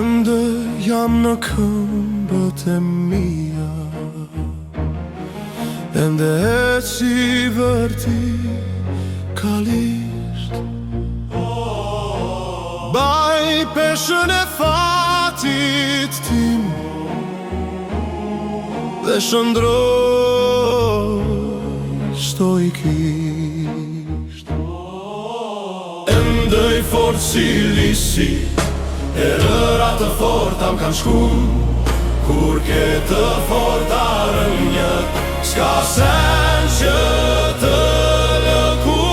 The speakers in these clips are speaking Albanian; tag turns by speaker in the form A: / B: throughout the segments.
A: Ende jam në këmbët e mia, ende e si vertikalisht. Baj peshën e fatit tim dhe shëndroj stoikisht. Ende i fort si lisi, e rëra të forta m'kan shku, kur ke të forta rënjët, s'ka sen që të lëku.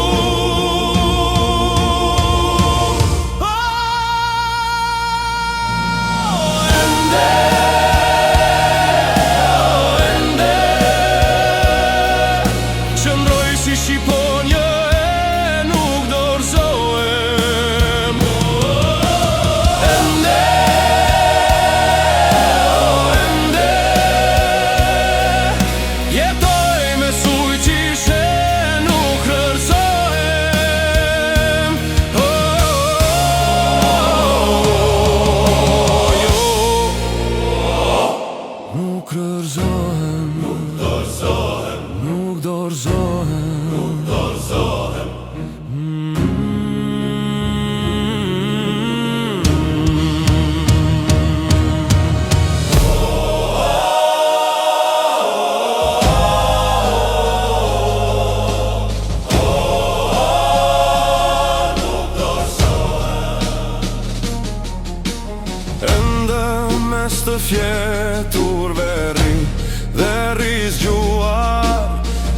A: Qëndroj si shqiponjë e nuk dorëzohem. Jetoj me sujqishe, nuk rërzohem. Nuk rërzohem, nuk dorëzohem, nuk dorëzohem, nuk dorëzohem. Ende mes të fjetur veri dhe rizgjuar,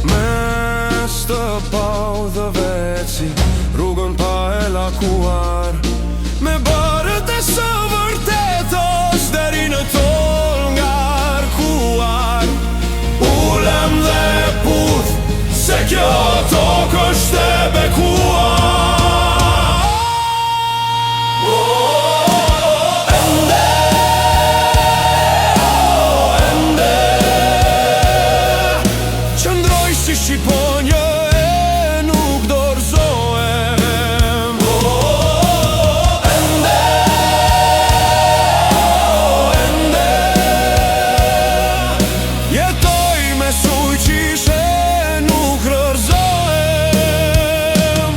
A: mes të pau dhe veci, rrugën pa e lakuar, me barët e së vërtetos deri në tol ngarkuar. Ulem dhe puth se kjo tokë është e bekuar. Si shqiponjë e nuk dorëzohem. Ende jetoj me sujqishe, nuk rërzohem.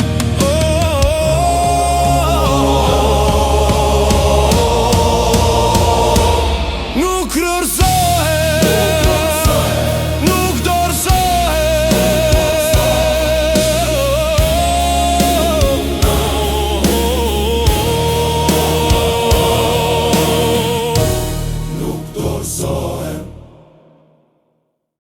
A: Nuk rërzohem.